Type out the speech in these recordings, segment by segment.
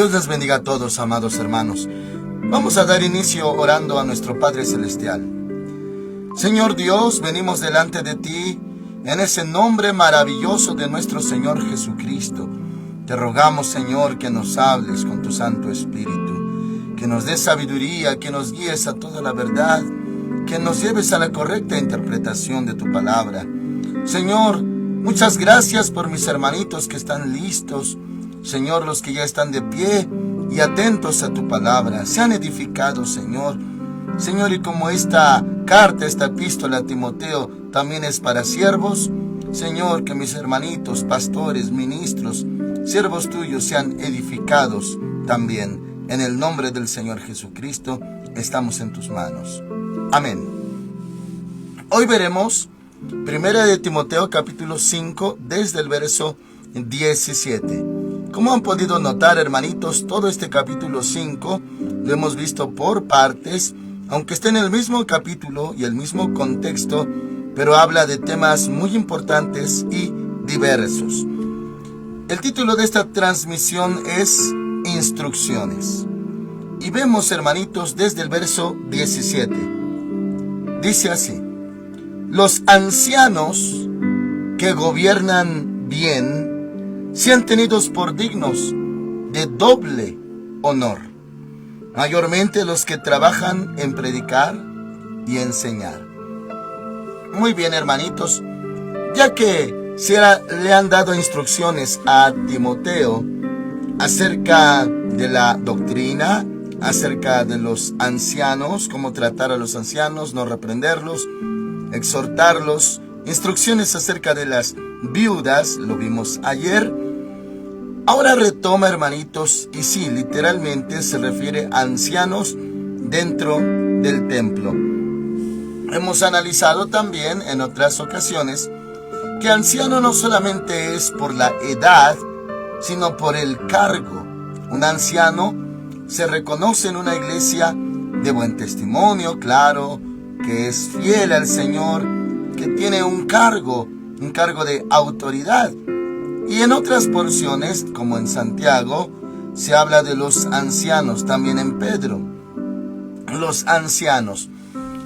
Dios les bendiga a todos, amados hermanos. Vamos a dar inicio orando a nuestro Padre Celestial. Señor Dios, venimos delante de ti en ese nombre maravilloso de nuestro Señor Jesucristo. Te rogamos, Señor, que nos hables con tu Santo Espíritu, que nos des sabiduría, que nos guíes a toda la verdad, que nos lleves a la correcta interpretación de tu palabra. Señor, muchas gracias por mis hermanitos que están listos. Señor, los que ya están de pie y atentos a tu palabra, sean edificados, Señor. Señor, y como esta carta, esta epístola a Timoteo también es para siervos, Señor, que mis hermanitos, pastores, ministros, siervos tuyos sean edificados también. En el nombre del Señor Jesucristo, estamos en tus manos. Amén. Hoy veremos 1 de Timoteo capítulo 5, desde el verso 17. Como han podido notar, hermanitos, todo este capítulo 5 lo hemos visto por partes, aunque esté en el mismo capítulo y el mismo contexto, pero habla de temas muy importantes y diversos. El título de esta transmisión es Instrucciones. Y vemos, hermanitos, desde el verso 17. Dice así: los ancianos que gobiernan bien sean tenidos por dignos de doble honor, mayormente los que trabajan en predicar y enseñar. Muy bien, hermanitos, ya que le han dado instrucciones a Timoteo acerca de la doctrina, acerca de los ancianos, cómo tratar a los ancianos, no reprenderlos, exhortarlos, instrucciones acerca de las viudas, lo vimos ayer. Ahora retoma, hermanitos, y sí, literalmente se refiere a ancianos dentro del templo. Hemos analizado también en otras ocasiones que anciano no solamente es por la edad, sino por el cargo. Un anciano se reconoce en una iglesia de buen testimonio, claro, que es fiel al Señor, que tiene un cargo de autoridad. Y en otras porciones, como en Santiago, se habla de los ancianos, también en Pedro. Los ancianos.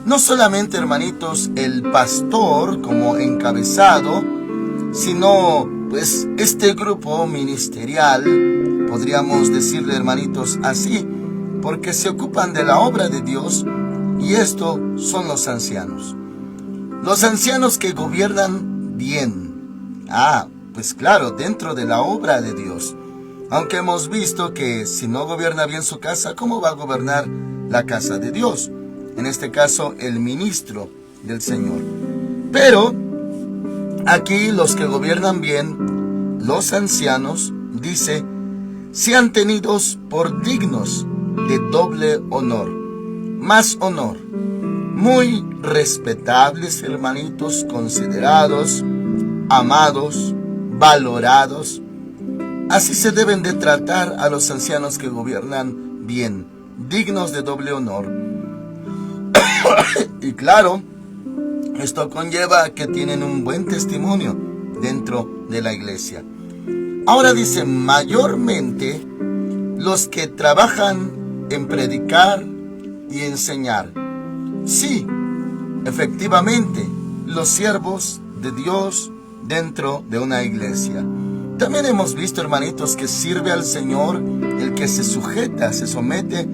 No solamente, hermanitos, el pastor como encabezado, sino pues este grupo ministerial, podríamos decirle, hermanitos, así, porque se ocupan de la obra de Dios, y esto son los ancianos. Los ancianos que gobiernan bien. Pues claro, dentro de la obra de Dios. Aunque hemos visto que si no gobierna bien su casa, ¿cómo va a gobernar la casa de Dios? En este caso, el ministro del Señor. Pero aquí los que gobiernan bien, los ancianos, dice, sean tenidos por dignos de doble honor, más honor, muy respetables, hermanitos, considerados, amados, valorados. Así se deben de tratar a los ancianos que gobiernan bien, dignos de doble honor. Y claro, esto conlleva que tienen un buen testimonio dentro de la iglesia. Ahora dice, mayormente los que trabajan en predicar y enseñar. Sí, efectivamente, los siervos de Dios dentro de una iglesia. También hemos visto, hermanitos, que sirve al Señor el que se sujeta, se somete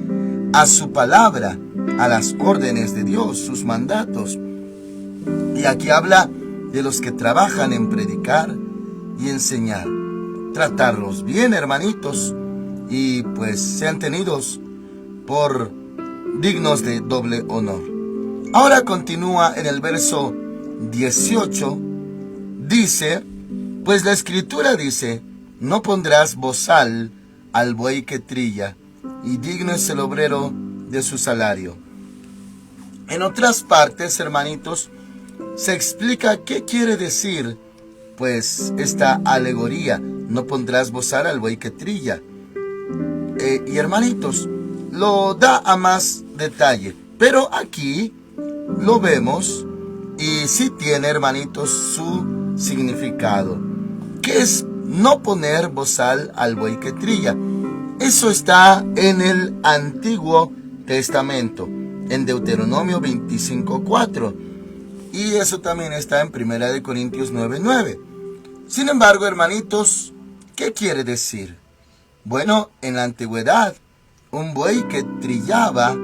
a su palabra, a las órdenes de Dios, sus mandatos. Y aquí habla de los que trabajan en predicar y enseñar. Tratarlos bien, hermanitos, y pues sean tenidos por dignos de doble honor. Ahora continúa en el verso 18. Dice, pues la Escritura dice, no pondrás bozal al buey que trilla, y digno es el obrero de su salario. En otras partes, hermanitos, se explica qué quiere decir, pues, esta alegoría, no pondrás bozal al buey que trilla. Y hermanitos, lo da a más detalle, pero aquí lo vemos y sí tiene, hermanitos, su significado, que es no poner bozal al buey que trilla. Eso está en el Antiguo Testamento, en Deuteronomio 25:4. Y eso también está en 1 Corintios 9:9. Sin embargo, hermanitos, ¿qué quiere decir? Bueno, en la antigüedad, un buey que trillaba,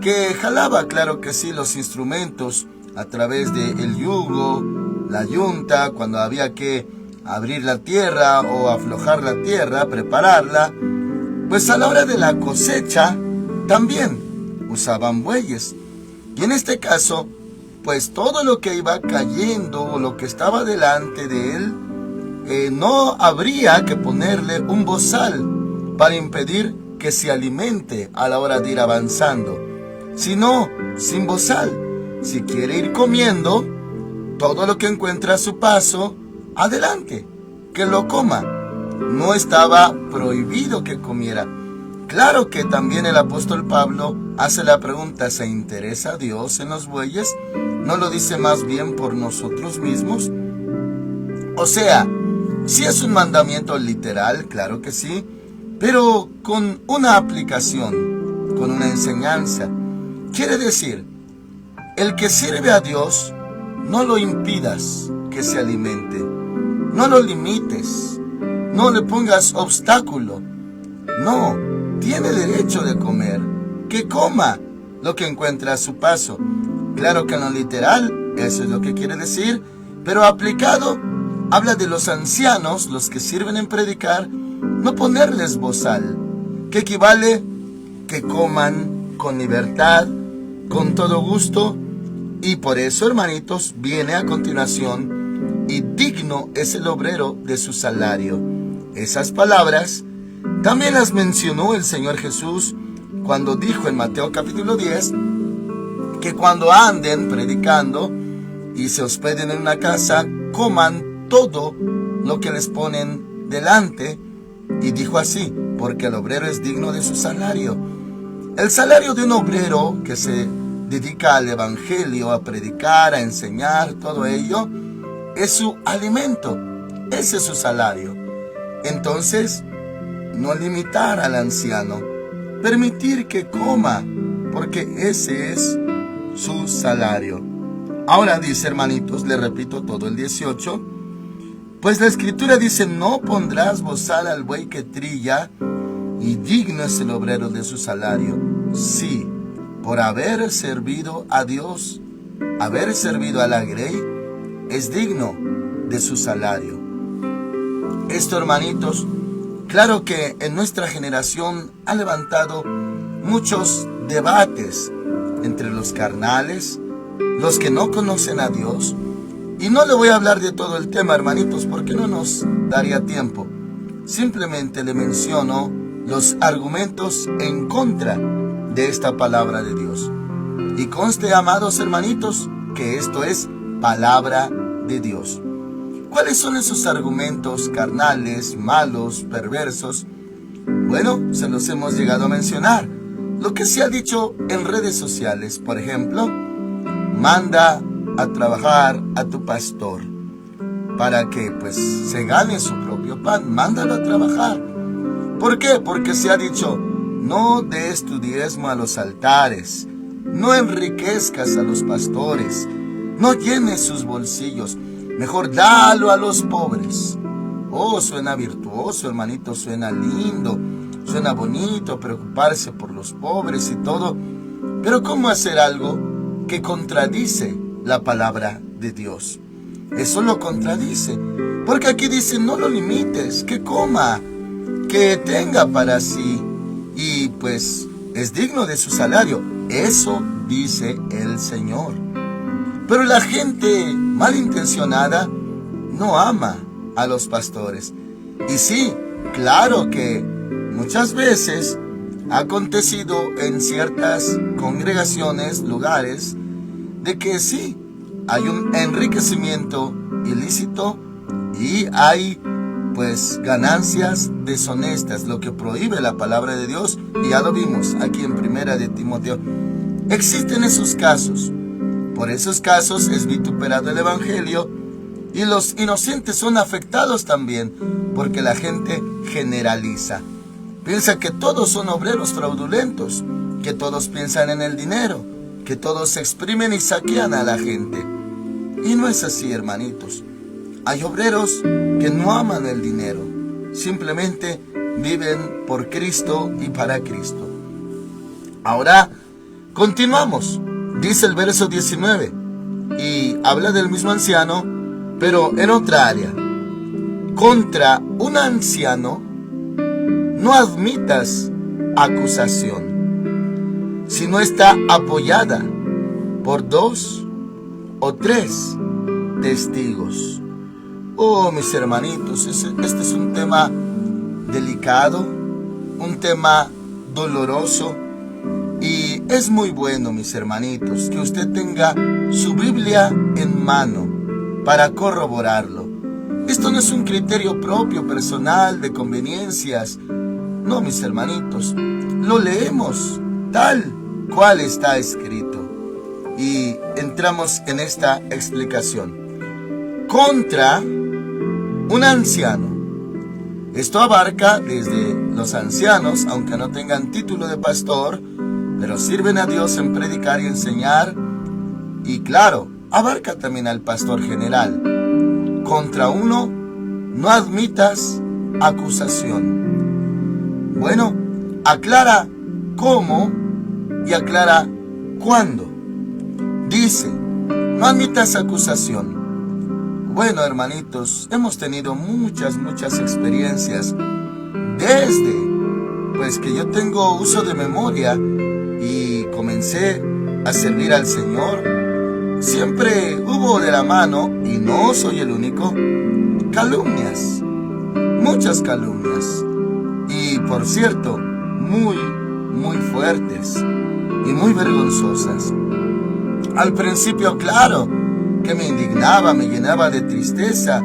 que jalaba, claro que sí, los instrumentos a través del yugo, la yunta, cuando había que abrir la tierra o aflojar la tierra, prepararla, pues a la hora de la cosecha también usaban bueyes. Y en este caso, pues todo lo que iba cayendo o lo que estaba delante de él, no habría que ponerle un bozal para impedir que se alimente a la hora de ir avanzando, sino sin bozal. Si quiere ir comiendo todo lo que encuentra a su paso, adelante, que lo coma. No estaba prohibido que comiera. Claro que también el apóstol Pablo hace la pregunta, ¿se interesa Dios en los bueyes? ¿No lo dice más bien por nosotros mismos? O sea, sí es un mandamiento literal, claro que sí, pero con una aplicación, con una enseñanza. Quiere decir, el que sirve a Dios, no lo impidas que se alimente, no lo limites, no le pongas obstáculo. No, tiene derecho de comer, que coma lo que encuentra a su paso. Claro que en lo literal, eso es lo que quiere decir, pero aplicado, habla de los ancianos, los que sirven en predicar, no ponerles bozal, que equivale que coman con libertad, con todo gusto. Y por eso, hermanitos, viene a continuación, y digno es el obrero de su salario. Esas palabras también las mencionó el Señor Jesús cuando dijo en Mateo capítulo 10, que cuando anden predicando y se hospeden en una casa, coman todo lo que les ponen delante. Y dijo así, porque el obrero es digno de su salario. El salario de un obrero que se dedica al evangelio, a predicar, a enseñar, todo ello, es su alimento. Ese es su salario. Entonces, no limitar al anciano, permitir que coma, porque ese es su salario. Ahora dice, hermanitos, le repito todo el 18, pues la escritura dice, no pondrás bozal al buey que trilla, y digno es el obrero de su salario. Sí, por haber servido a Dios, haber servido a la grey, es digno de su salario. Esto, hermanitos, claro que en nuestra generación ha levantado muchos debates entre los carnales, los que no conocen a Dios. Y no le voy a hablar de todo el tema, hermanitos, porque no nos daría tiempo. Simplemente le menciono los argumentos en contra de esta palabra de Dios. Y conste, amados hermanitos, que esto es palabra de Dios. ¿Cuáles son esos argumentos carnales, malos, perversos? Bueno, se los hemos llegado a mencionar. Lo que se ha dicho en redes sociales, por ejemplo, manda a trabajar a tu pastor para que pues se gane su propio pan. Mándalo a trabajar. ¿Por qué? Porque se ha dicho, no des tu diezmo a los altares, no enriquezcas a los pastores, no llenes sus bolsillos, mejor dalo a los pobres. Oh, suena virtuoso, hermanito, suena lindo, suena bonito preocuparse por los pobres y todo, pero ¿cómo hacer algo que contradice la palabra de Dios? Eso lo contradice, porque aquí dice, no lo limites, que coma, que tenga para sí, y pues es digno de su salario. Eso dice el Señor. Pero la gente malintencionada no ama a los pastores. Y sí, claro que muchas veces ha acontecido en ciertas congregaciones, lugares, de que sí, hay un enriquecimiento ilícito y hay pues ganancias deshonestas, lo que prohíbe la palabra de Dios, y ya lo vimos aquí en 1 de Timoteo. Existen esos casos. Por esos casos es vituperado el evangelio y los inocentes son afectados también, porque la gente generaliza. Piensa que todos son obreros fraudulentos, que todos piensan en el dinero, que todos exprimen y saquean a la gente. Y no es así, hermanitos. Hay obreros que no aman el dinero, simplemente viven por Cristo y para Cristo. Ahora, continuamos. Dice el verso 19, y habla del mismo anciano, pero en otra área. Contra un anciano no admitas acusación, si no está apoyada por 2 o 3 testigos. Oh, mis hermanitos, este es un tema delicado, un tema doloroso, y es muy bueno, mis hermanitos, que usted tenga su Biblia en mano para corroborarlo. Esto no es un criterio propio, personal, de conveniencias. No, mis hermanitos, lo leemos tal cual está escrito. Y entramos en esta explicación. Contra un anciano. Esto abarca desde los ancianos, aunque no tengan título de pastor, pero sirven a Dios en predicar y enseñar. Y claro, abarca también al pastor general. Contra uno no admitas acusación. Bueno, aclara cómo y aclara cuándo. Dice, no admitas acusación. Bueno, hermanitos, hemos tenido muchas experiencias desde pues que yo tengo uso de memoria y comencé a servir al Señor. Siempre hubo de la mano, y no soy el único, calumnias, muchas calumnias, y por cierto, muy fuertes y muy vergonzosas. Al principio, claro, que me indignaba, me llenaba de tristeza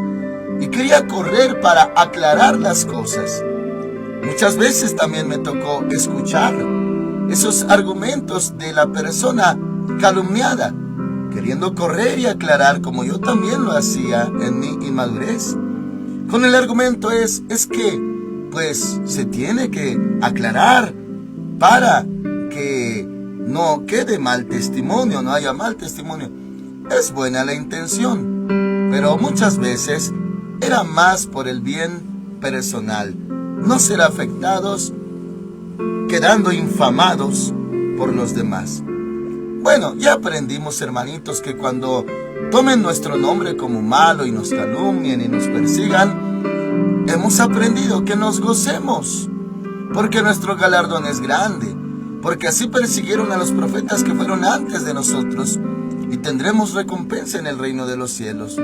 y quería correr para aclarar las cosas. Muchas veces también me tocó escuchar esos argumentos de la persona calumniada, queriendo correr y aclarar como yo también lo hacía en mi inmadurez. Con el argumento es que pues se tiene que aclarar para que no quede mal testimonio, no haya mal testimonio. Es buena la intención, pero muchas veces era más por el bien personal, no ser afectados, quedando infamados por los demás. Bueno, ya aprendimos, hermanitos, que cuando tomen nuestro nombre como malo y nos calumnien y nos persigan, hemos aprendido que nos gocemos, porque nuestro galardón es grande, porque así persiguieron a los profetas que fueron antes de nosotros, y tendremos recompensa en el reino de los cielos.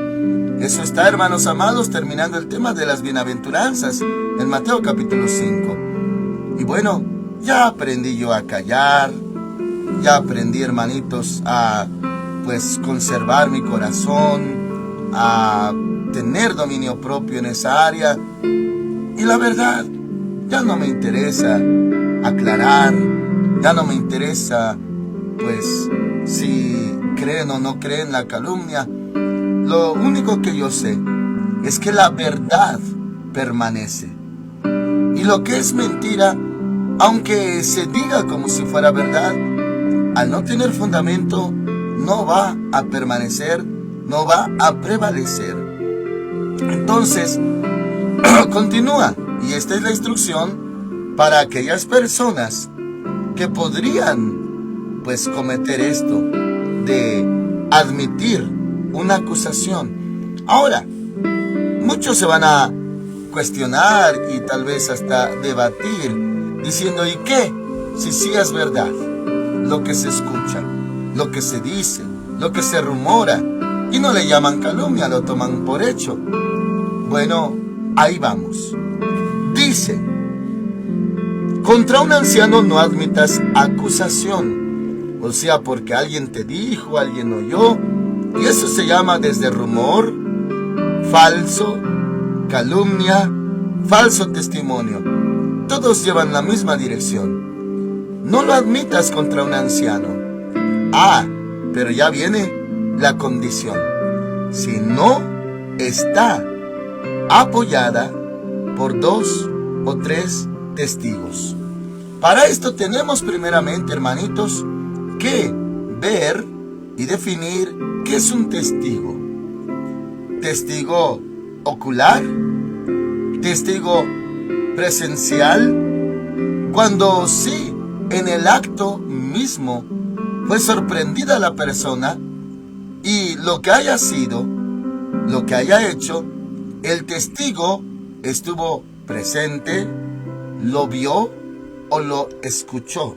Eso está, hermanos amados, terminando el tema de las bienaventuranzas en Mateo capítulo 5. Y bueno, ya aprendí yo a callar, ya aprendí, hermanitos, a pues conservar mi corazón, a tener dominio propio en esa área. Y la verdad, ya no me interesa aclarar, ya no me interesa pues si creen o no creen la calumnia. Lo único que yo sé es que la verdad permanece. Y lo que es mentira, aunque se diga como si fuera verdad, al no tener fundamento, no va a permanecer, no va a prevalecer. Entonces, continúa. Y esta es la instrucción para aquellas personas que podrían pues cometer esto de admitir una acusación. Ahora, muchos se van a cuestionar y tal vez hasta debatir, diciendo, ¿y qué? Si sí es verdad lo que se escucha, lo que se dice, lo que se rumora, y no le llaman calumnia, lo toman por hecho. Bueno, ahí vamos. Dice, contra un anciano no admitas acusación, o sea, porque alguien te dijo, alguien oyó, y eso se llama desde rumor, falso, calumnia, falso testimonio. Todos llevan la misma dirección. No lo admitas contra un anciano. Pero ya viene la condición. Si no está apoyada por 2 o 3 testigos. Para esto tenemos primeramente, hermanitos, que ver y definir qué es un testigo. Testigo ocular, testigo presencial, cuando sí, en el acto mismo fue sorprendida la persona y lo que haya sido, lo que haya hecho, el testigo estuvo presente, lo vio o lo escuchó.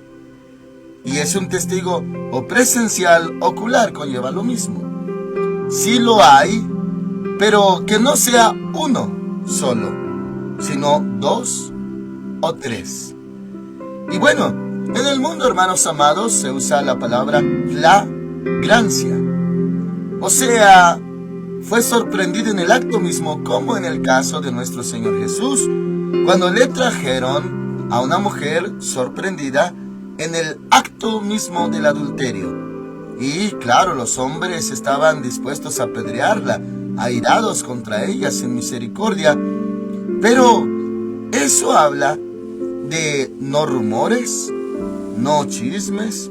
Y es un testigo o presencial, ocular, conlleva lo mismo. Sí lo hay, pero que no sea uno solo, sino 2 o 3. Y bueno, en el mundo, hermanos amados, se usa la palabra flagrancia. O sea, fue sorprendido en el acto mismo, como en el caso de nuestro Señor Jesús, cuando le trajeron a una mujer sorprendida en el acto mismo del adulterio. Y claro, los hombres estaban dispuestos a apedrearla, airados contra ella sin misericordia. Pero eso habla de no rumores, no chismes,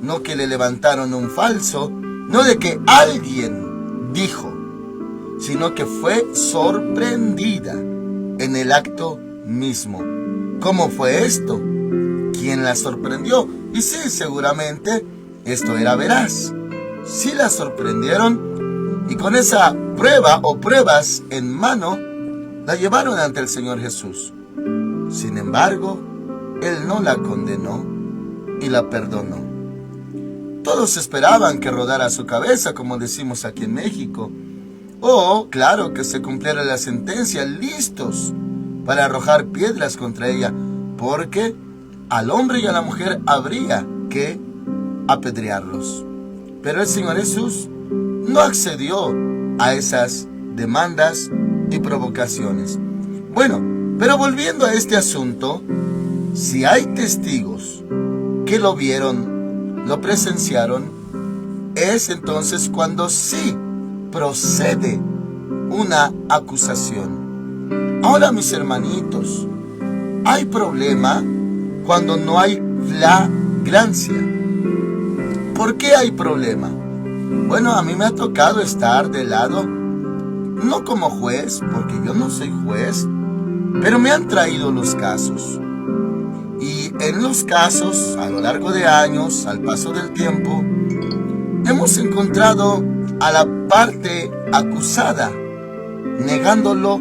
no que le levantaron un falso, no de que alguien dijo, sino que fue sorprendida en el acto mismo. ¿Cómo fue esto? ¿Quién la sorprendió? Y sí, seguramente esto era veraz. Sí la sorprendieron y con esa prueba o pruebas en mano la llevaron ante el Señor Jesús. Sin embargo, Él no la condenó y la perdonó. Todos esperaban que rodara su cabeza, como decimos aquí en México. O, claro, que se cumpliera la sentencia, listos para arrojar piedras contra ella, porque al hombre y a la mujer habría que apedrearlos. Pero el Señor Jesús no accedió a esas demandas y provocaciones. Bueno, pero volviendo a este asunto, si hay testigos que lo vieron, lo presenciaron, es entonces cuando sí procede una acusación. Ahora, mis hermanitos, hay problema cuando no hay flagrancia. ¿Por qué hay problema? Bueno, a mí me ha tocado estar de lado, no como juez, porque yo no soy juez, pero me han traído los casos. Y en los casos, a lo largo de años, al paso del tiempo, hemos encontrado a la parte acusada negándolo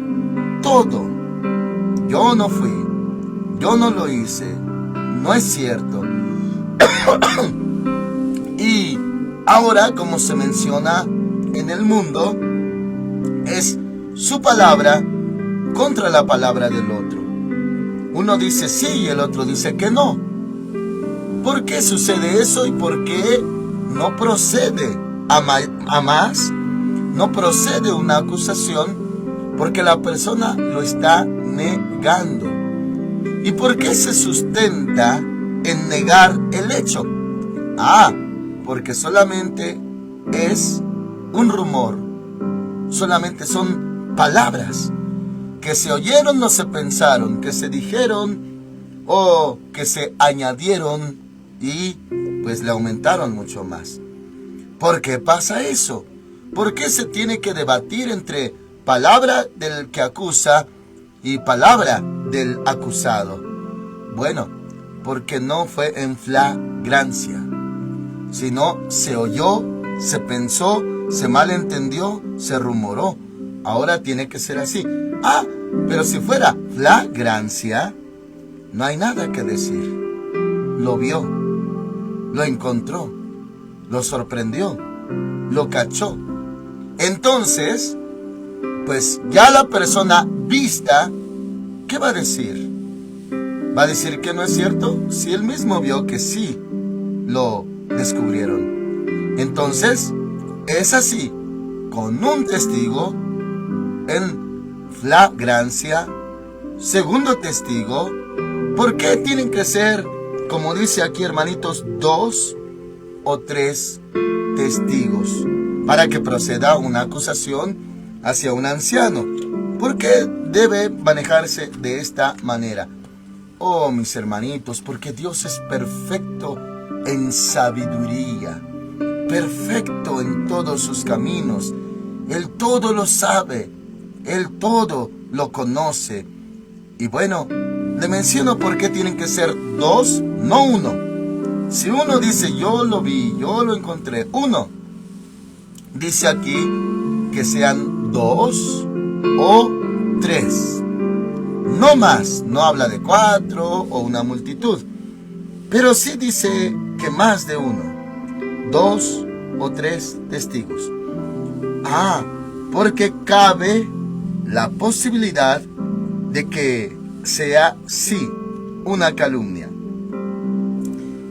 todo. Yo no fui, yo no lo hice, no es cierto. Y ahora, como se menciona en el mundo, es su palabra contra la palabra del otro. Uno dice sí y el otro dice que no. ¿Por qué sucede eso y por qué no procede a más? No procede una acusación porque la persona lo está negando. ¿Y por qué se sustenta en negar el hecho? Porque solamente es un rumor, solamente son palabras que se oyeron, no se pensaron, que se dijeron o que se añadieron y pues le aumentaron mucho más. ¿Por qué pasa eso? ¿Por qué se tiene que debatir entre palabra del que acusa y palabra del acusado? Bueno, porque no fue en flagrancia, sino se oyó, se pensó, se malentendió, se rumoró. Ahora tiene que ser así. Pero si fuera flagrancia, no hay nada que decir. Lo vio, lo encontró, lo sorprendió, lo cachó. Entonces, pues ya la persona vista, ¿qué va a decir? ¿Va a decir que no es cierto? Si él mismo vio que sí lo descubrieron. Entonces, es así, con un testigo en flagrancia, segundo testigo. ¿Por qué tienen que ser, como dice aquí, hermanitos, 2 o 3 testigos para que proceda una acusación hacia un anciano? ¿Por qué debe manejarse de esta manera? Oh, mis hermanitos, porque Dios es perfecto en sabiduría, perfecto en todos sus caminos. Él todo lo sabe, Él todo lo conoce. Y bueno, le menciono por qué tienen que ser dos, no uno. Si uno dice, yo lo vi, yo lo encontré, uno. Dice aquí que sean dos o tres. No más, no habla de 4 o una multitud. Pero sí dice que más de uno. 2 o 3 testigos. Porque cabe la posibilidad de que sea, sí, una calumnia.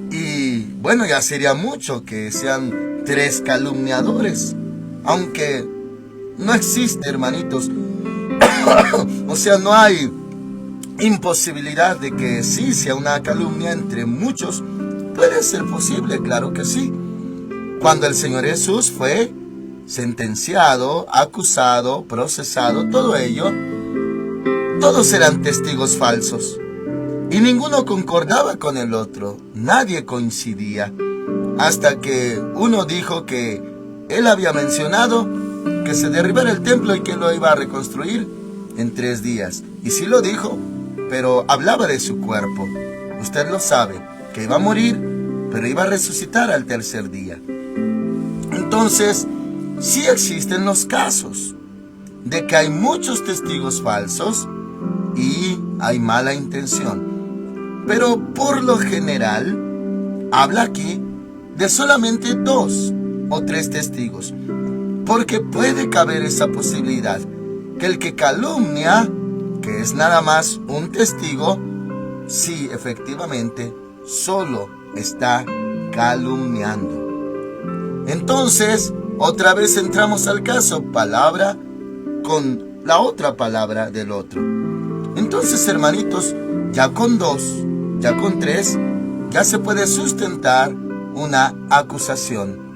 Y bueno, ya sería mucho que sean 3 calumniadores. Aunque no existe, hermanitos. O sea, no hay imposibilidad de que sí sea una calumnia entre muchos. Puede ser posible, claro que sí. Cuando el Señor Jesús fue sentenciado, acusado, procesado, todo ello, todos eran testigos falsos. Y ninguno concordaba con el otro, nadie coincidía. Hasta que uno dijo que él había mencionado que se derribara el templo y que lo iba a reconstruir en 3 días. Y sí lo dijo, pero hablaba de su cuerpo. Usted lo sabe, que iba a morir, pero iba a resucitar al 3er día. Entonces, sí existen los casos de que hay muchos testigos falsos y hay mala intención. Pero por lo general, habla aquí de solamente 2 o 3 testigos. Porque puede caber esa posibilidad, que el que calumnia, que es nada más un testigo, sí, efectivamente, solo está calumniando. Entonces, otra vez entramos al caso, palabra con la otra palabra del otro. Entonces, hermanitos, ya con 2, ya con 3, ya se puede sustentar una acusación.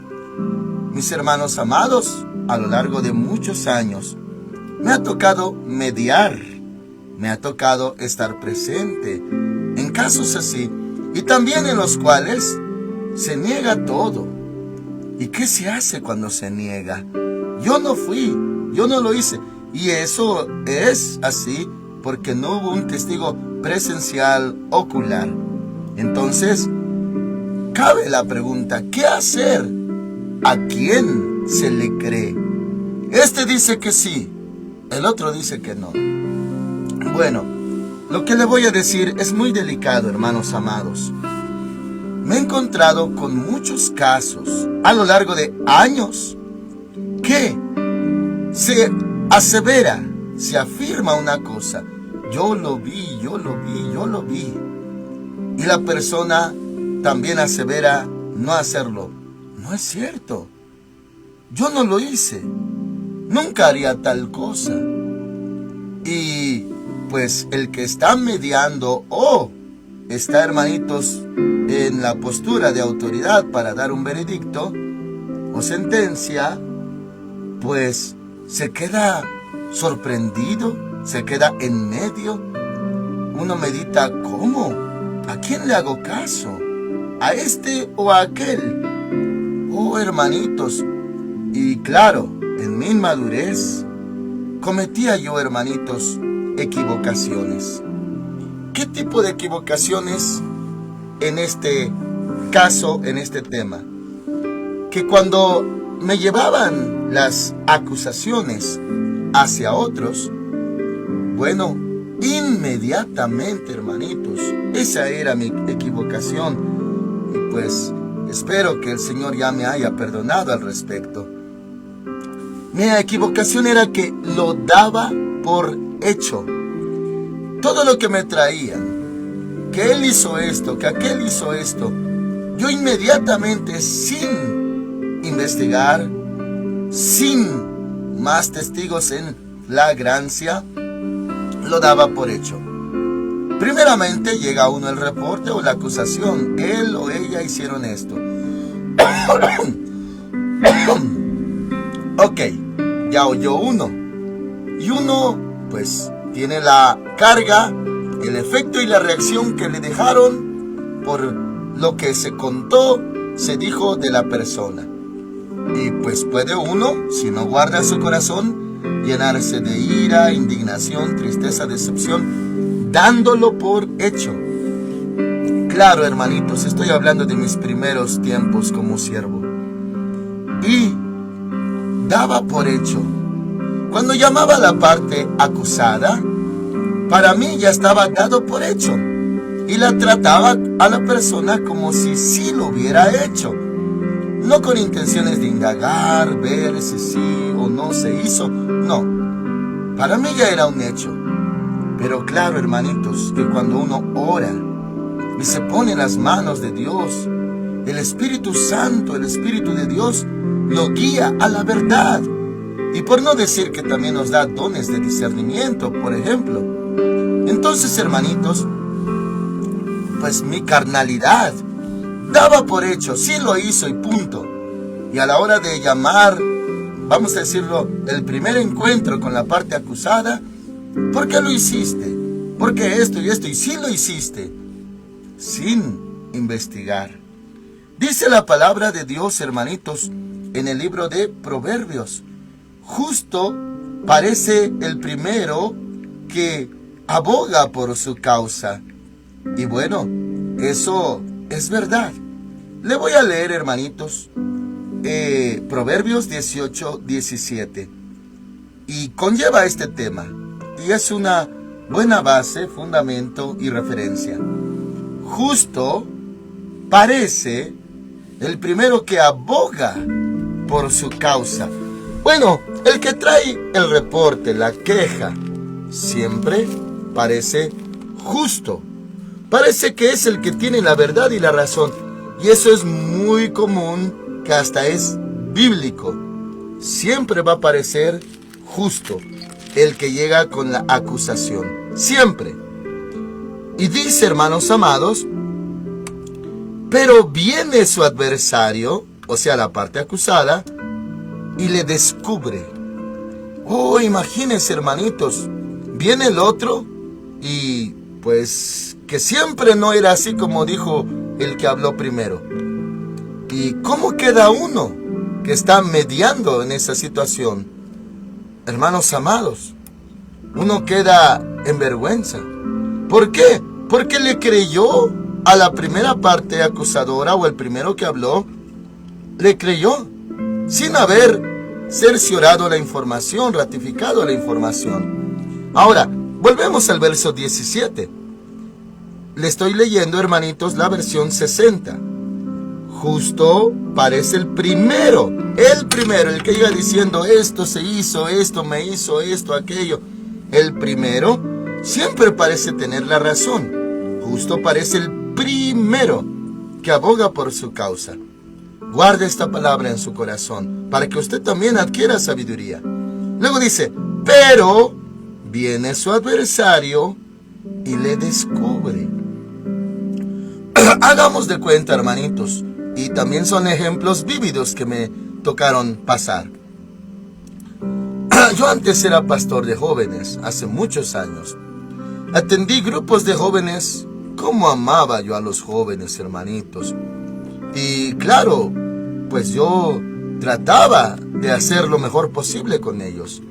Mis hermanos amados, a lo largo de muchos años, me ha tocado mediar, me ha tocado estar presente en casos así, y también en los cuales se niega todo. ¿Y qué se hace cuando se niega? Yo no fui, yo no lo hice, y eso es así porque no hubo un testigo presencial ocular. Entonces, cabe la pregunta, ¿qué hacer? ¿A quién se le cree? Este dice que sí, el otro dice que no. Bueno, lo que le voy a decir es muy delicado, hermanos amados. Me he encontrado con muchos casos a lo largo de años que se asevera, se afirma una cosa. Yo lo vi, yo lo vi, yo lo vi. Y la persona también asevera no hacerlo. No es cierto. Yo no lo hice. Nunca haría tal cosa. Y pues el que está mediando o está, hermanitos, en la postura de autoridad para dar un veredicto o sentencia, pues se queda sorprendido, se queda en medio. Uno medita, ¿cómo? ¿A quién le hago caso? ¿A este o a aquel? Oh, hermanitos, y claro, en mi inmadurez cometía yo, hermanitos, equivocaciones. ¿Qué tipo de equivocaciones en este caso, en este tema? Que cuando me llevaban las acusaciones hacia otros, bueno, inmediatamente, hermanitos, esa era mi equivocación. Y pues espero que el Señor ya me haya perdonado al respecto. Mi equivocación era que lo daba por hecho. Todo lo que me traían, que él hizo esto, que aquel hizo esto, yo inmediatamente, sin investigar, sin más testigos en flagrancia, lo daba por hecho. Primeramente llega a uno el reporte o la acusación. Él o ella hicieron esto. Ok, ya oyó uno. Y uno, pues, tiene la carga el efecto y la reacción que le dejaron por lo que se contó, se dijo de la persona. Y pues puede uno, si no guarda su corazón, llenarse de ira, indignación, tristeza, decepción, dándolo por hecho. Claro, hermanitos, estoy hablando de mis primeros tiempos como siervo. Y daba por hecho. Cuando llamaba a la parte acusada, para mí ya estaba dado por hecho. Y la trataba a la persona como si sí lo hubiera hecho. No con intenciones de indagar, ver si sí o no se hizo. No, para mí ya era un hecho. Pero claro, hermanitos, que cuando uno ora y se pone en las manos de Dios, el Espíritu Santo, el Espíritu de Dios, lo guía a la verdad. Y por no decir que también nos da dones de discernimiento, por ejemplo. Entonces, hermanitos, pues mi carnalidad daba por hecho, sí lo hizo y punto. Y a la hora de llamar, vamos a decirlo, el primer encuentro con la parte acusada, ¿por qué lo hiciste? ¿Por qué esto y esto? Y sí lo hiciste, sin investigar. Dice la palabra de Dios, hermanitos, en el libro de Proverbios: justo parece el primero que aboga por su causa. Y bueno, eso es verdad. Le voy a leer, hermanitos, Proverbios 18:17. Y conlleva este tema. Y es una buena base, fundamento y referencia. Justo parece el primero que aboga por su causa. Bueno, el que trae el reporte, la queja, siempre parece justo. Parece que es el que tiene la verdad y la razón. Y eso es muy común, que hasta es bíblico. Siempre va a parecer justo el que llega con la acusación. Siempre. Y dice, hermanos amados, pero viene su adversario, o sea, la parte acusada, y le descubre. Oh, imagínense, hermanitos, viene el otro y pues que siempre no era así como dijo el que habló primero. ¿Y cómo queda uno que está mediando en esa situación? Hermanos amados, uno queda en vergüenza. ¿Por qué? Porque le creyó a la primera parte acusadora, o el primero que habló, le creyó sin haber cerciorado la información, ratificado la información. Ahora, volvemos al verso 17. Le estoy leyendo, hermanitos, la versión 60. Justo parece el primero, el que iba diciendo esto se hizo, esto me hizo, esto, aquello. El primero siempre parece tener la razón. Justo parece el primero que aboga por su causa. Guarde esta palabra en su corazón para que usted también adquiera sabiduría. Luego dice, pero viene su adversario y le descubre. Hagamos de cuenta, hermanitos, y también son ejemplos vívidos que me tocaron pasar. Yo antes era pastor de jóvenes, hace muchos años. Atendí grupos de jóvenes. Cómo amaba yo a los jóvenes, hermanitos. Y claro, pues yo trataba de hacer lo mejor posible con ellos.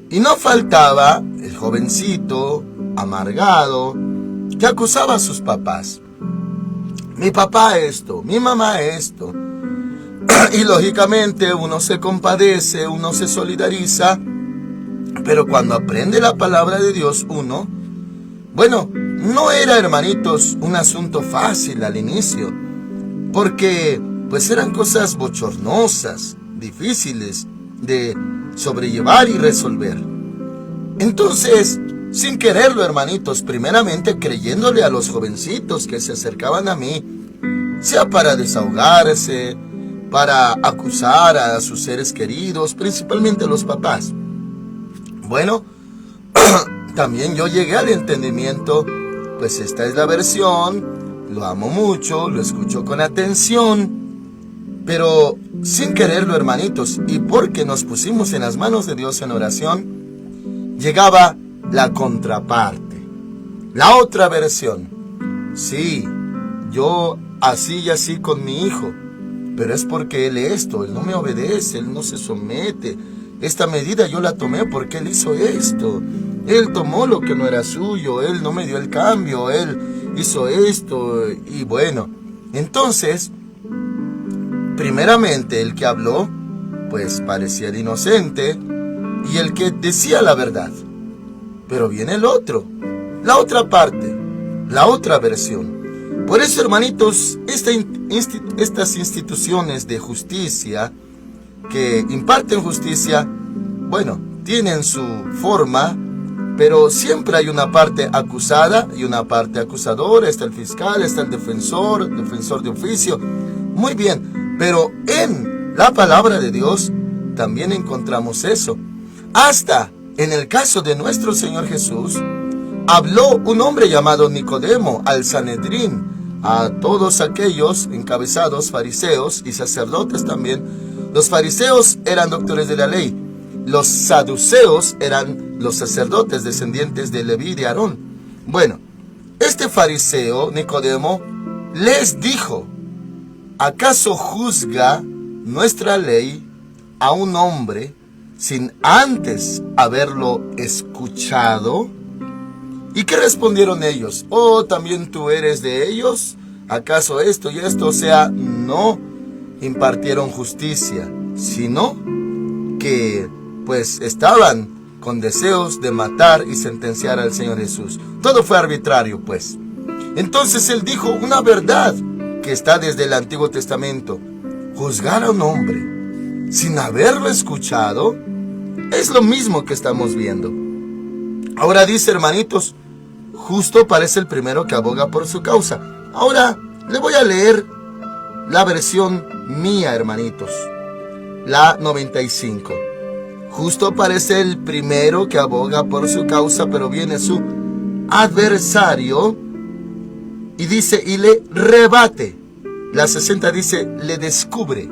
Y no faltaba el jovencito amargado que acusaba a sus papás. Mi papá esto, mi mamá esto. Y lógicamente uno se compadece, uno se solidariza. Pero cuando aprende la palabra de Dios uno, bueno, no era, hermanitos, un asunto fácil al inicio. Porque pues eran cosas bochornosas, difíciles de sobrellevar y resolver. Entonces, sin quererlo, hermanitos, primeramente creyéndole a los jovencitos que se acercaban a mí, sea para desahogarse, para acusar a sus seres queridos, principalmente los papás. Bueno, también yo llegué al entendimiento, pues esta es la versión, lo amo mucho, lo escucho con atención, pero sin quererlo, hermanitos, y porque nos pusimos en las manos de Dios en oración, llegaba la contraparte. La otra versión: sí, yo así y así con mi hijo, pero es porque él no me obedece, él no se somete. Esta medida yo la tomé porque él hizo esto. Él tomó lo que no era suyo, él no me dio el cambio, él hizo esto. Y bueno, entonces, primeramente el que habló, pues parecía el inocente y el que decía la verdad. Pero viene el otro, la otra parte, la otra versión. Por eso, hermanitos, estas instituciones de justicia que imparten justicia, bueno, tienen su forma, pero siempre hay una parte acusada y una parte acusadora. Está el fiscal, está el defensor de oficio. Muy bien, pero en la palabra de Dios también encontramos eso. Hasta en el caso de nuestro Señor Jesús, habló un hombre llamado Nicodemo al Sanedrín, a todos aquellos encabezados fariseos y sacerdotes también. Los fariseos eran doctores de la ley. Los saduceos eran los sacerdotes descendientes de Leví y de Aarón. Bueno, este fariseo, Nicodemo, les dijo: ¿acaso juzga nuestra ley a un hombre sin antes haberlo escuchado? ¿Y qué respondieron ellos? ¿Oh, también tú eres de ellos? ¿Acaso esto y esto? O sea, no impartieron justicia, sino que pues estaban con deseos de matar y sentenciar al Señor Jesús. Todo fue arbitrario, pues. Entonces él dijo una verdad que está desde el Antiguo Testamento: juzgar a un hombre sin haberlo escuchado es lo mismo que estamos viendo. Ahora dice, hermanitos, justo parece el primero que aboga por su causa. Ahora le voy a leer la versión mía, hermanitos, la 95. Justo parece el primero que aboga por su causa, pero viene su adversario y dice, y le rebate. La 60 dice, le descubre.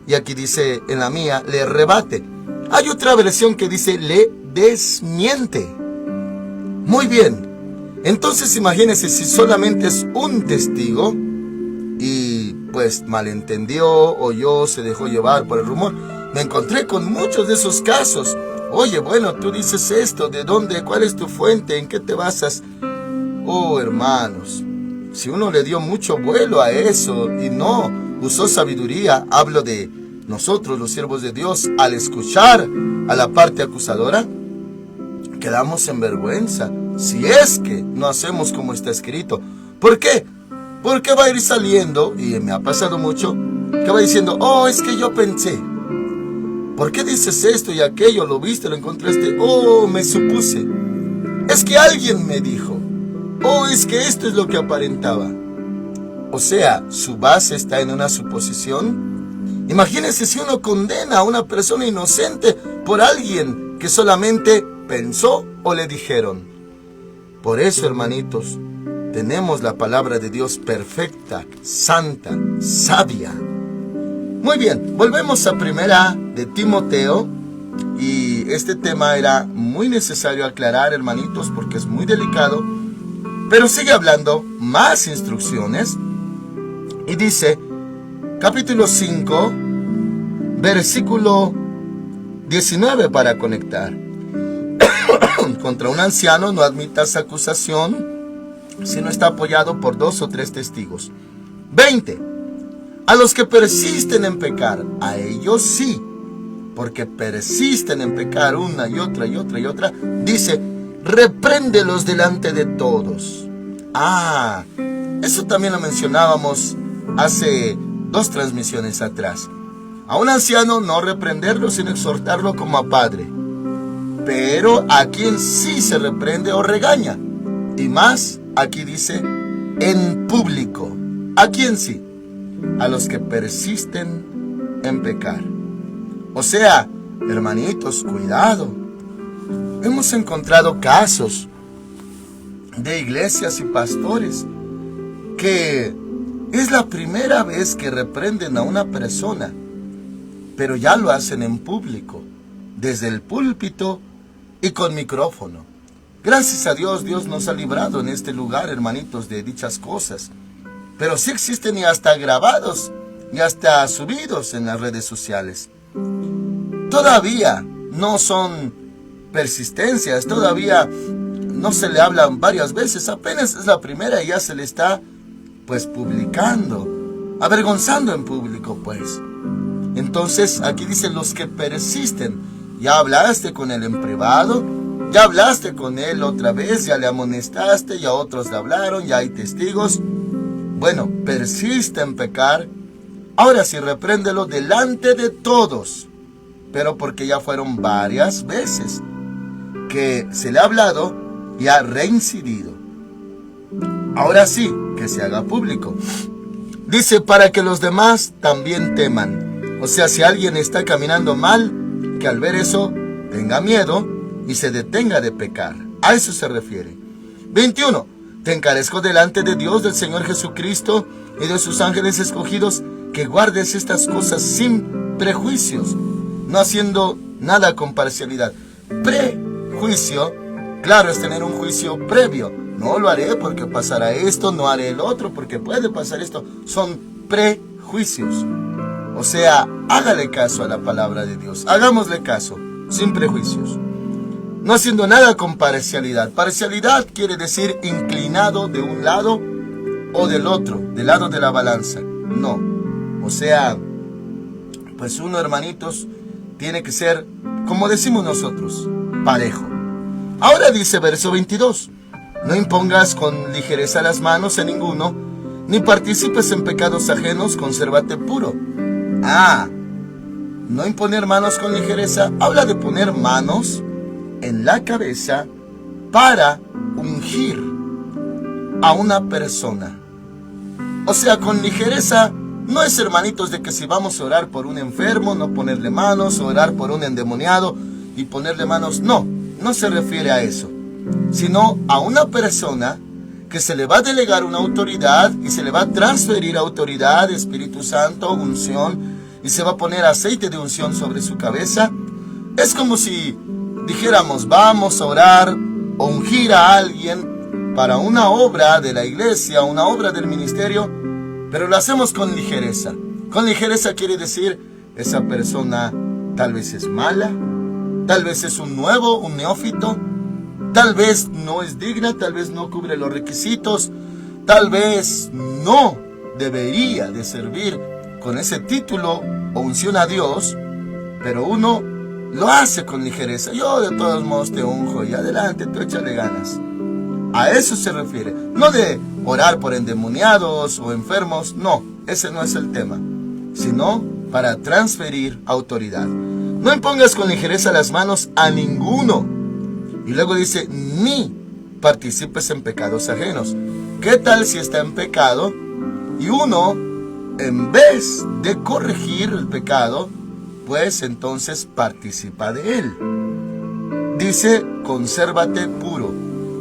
Y aquí dice, en la mía, le rebate. Hay otra versión que dice, le desmiente. Muy bien. Entonces imagínense, si solamente es un testigo y pues malentendió, oyó, se dejó llevar por el rumor. Me encontré con muchos de esos casos. Oye, bueno, tú dices esto, ¿de dónde? ¿Cuál es tu fuente? ¿En qué te basas? Oh, hermanos, si uno le dio mucho vuelo a eso y no usó sabiduría, hablo de nosotros, los siervos de Dios, al escuchar a la parte acusadora, quedamos en vergüenza. Si es que no hacemos como está escrito. ¿Por qué? Porque va a ir saliendo, y me ha pasado mucho, que va diciendo, oh, es que yo pensé. ¿Por qué dices esto y aquello? ¿Lo viste? ¿Lo encontraste? Oh, me supuse. Es que alguien me dijo. Oh, es que esto es lo que aparentaba. O sea, su base está en una suposición. Imagínense si uno condena a una persona inocente por alguien que solamente pensó o le dijeron. Por eso, hermanitos, tenemos la palabra de Dios perfecta, santa, sabia. Muy bien, volvemos a primera de Timoteo. Y este tema era muy necesario aclarar, hermanitos, porque es muy delicado. Pero sigue hablando más instrucciones. Y dice, capítulo 5, versículo 19 para conectar. Contra un anciano no admitas acusación si no está apoyado por 2 o 3 testigos. 20. A los que persisten en pecar, a ellos sí, porque persisten en pecar una y otra y otra y otra, dice, repréndelos delante de todos. Ah, eso también lo mencionábamos hace 2 transmisiones atrás. A un anciano no reprenderlo, sino exhortarlo como a padre. Pero a quien sí se reprende o regaña. Y más, aquí dice, en público. ¿A quién sí? A los que persisten en pecar. O sea, hermanitos, cuidado. Hemos encontrado casos de iglesias y pastores que es la primera vez que reprenden a una persona, pero ya lo hacen en público, desde el púlpito y con micrófono. Gracias a Dios, Dios nos ha librado en este lugar, hermanitos, de dichas cosas. Pero sí existen y hasta grabados y hasta subidos en las redes sociales. Todavía no son persistencias, todavía no se le hablan varias veces, apenas es la primera y ya se le está pues publicando, avergonzando en público pues. Entonces aquí dice los que persisten. Ya hablaste con él en privado, ya hablaste con él otra vez, ya le amonestaste, ya otros le hablaron, ya hay testigos. Bueno, persiste en pecar. Ahora sí, repréndelo delante de todos, pero porque ya fueron varias veces que se le ha hablado y ha reincidido. Ahora sí, que se haga público. Dice, para que los demás también teman. O sea, si alguien está caminando mal, que al ver eso tenga miedo y se detenga de pecar. A eso se refiere. 21. Te encarezco delante de Dios, del Señor Jesucristo y de sus ángeles escogidos, que guardes estas cosas sin prejuicios, no haciendo nada con parcialidad. Prejuicio, claro, es tener un juicio previo. No lo haré porque pasará esto, no haré el otro porque puede pasar esto. Son prejuicios. O sea, hágale caso a la palabra de Dios. Hagámosle caso, sin prejuicios. No haciendo nada con parcialidad. Parcialidad quiere decir inclinado de un lado o del otro, del lado de la balanza. No. O sea, pues uno, hermanitos, tiene que ser, como decimos nosotros, parejo. Ahora dice verso 22. No impongas con ligereza las manos en ninguno, ni participes en pecados ajenos, consérvate puro. No imponer manos con ligereza, habla de poner manos en la cabeza para ungir a una persona. O sea, con ligereza no es, hermanitos, de que si vamos a orar por un enfermo, no ponerle manos, orar por un endemoniado y ponerle manos. No, no se refiere a eso, sino a una persona que se le va a delegar una autoridad y se le va a transferir autoridad, Espíritu Santo, unción, y se va a poner aceite de unción sobre su cabeza. Es como si dijéramos, vamos a orar o ungir a alguien para una obra de la iglesia, una obra del ministerio, pero lo hacemos con ligereza. Con ligereza quiere decir, esa persona tal vez es mala, tal vez es un nuevo, un neófito, tal vez no es digna, tal vez no cubre los requisitos, tal vez no debería de servir con ese título o unción a Dios, pero uno lo hace con ligereza. Yo de todos modos te unjo y adelante, tú échale ganas. A eso se refiere, no de orar por endemoniados o enfermos, no, ese no es el tema, sino para transferir autoridad. No impongas con ligereza las manos a ninguno. Y luego dice, ni participes en pecados ajenos. ¿Qué tal si está en pecado y uno, en vez de corregir el pecado, pues entonces participa de él? Dice, consérvate puro.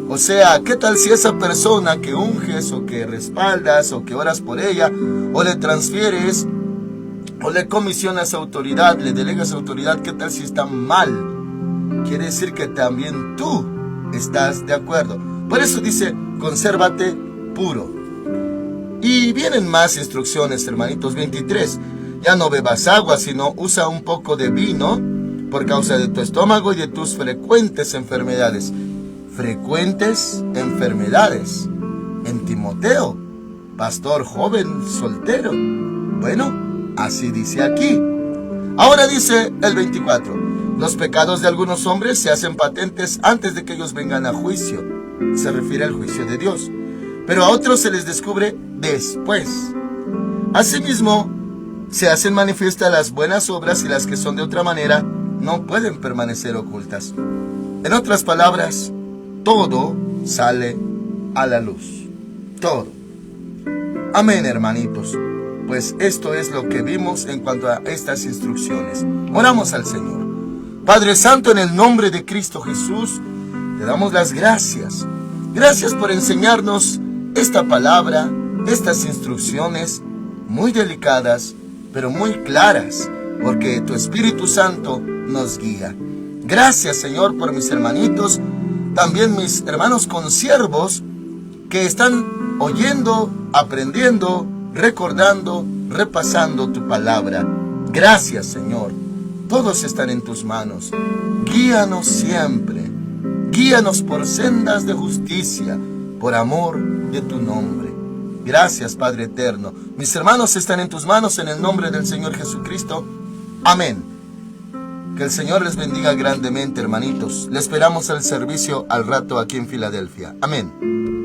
O sea, ¿qué tal si esa persona que unges o que respaldas o que oras por ella o le transfieres o le comisionas autoridad, le delegas autoridad, qué tal si está mal? Quiere decir que también tú estás de acuerdo. Por eso dice, consérvate puro. Y vienen más instrucciones, hermanitos. 23. Ya no bebas agua, sino usa un poco de vino por causa de tu estómago y de tus frecuentes enfermedades. Frecuentes enfermedades. En Timoteo, pastor joven, soltero. Bueno, así dice aquí. Ahora dice el 24. Los pecados de algunos hombres se hacen patentes antes de que ellos vengan a juicio. Se refiere al juicio de Dios. Pero a otros se les descubre después. Asimismo, se hacen manifiestas las buenas obras y las que son de otra manera no pueden permanecer ocultas. En otras palabras, todo sale a la luz. Todo. Amén, hermanitos. Pues esto es lo que vimos en cuanto a estas instrucciones. Oramos al Señor. Padre Santo, en el nombre de Cristo Jesús, te damos las gracias. Gracias por enseñarnos esta palabra, estas instrucciones muy delicadas, pero muy claras, porque tu Espíritu Santo nos guía. Gracias, Señor, por mis hermanitos también mis hermanos consiervos que están oyendo, aprendiendo, recordando, repasando tu palabra. Gracias, Señor. Todos están en tus manos. Guíanos siempre. Guíanos por sendas de justicia, por amor de tu nombre. Gracias, Padre eterno. Mis hermanos están en tus manos en el nombre del Señor Jesucristo. Amén. Que el Señor les bendiga grandemente, hermanitos. Le esperamos al servicio al rato aquí en Filadelfia. Amén.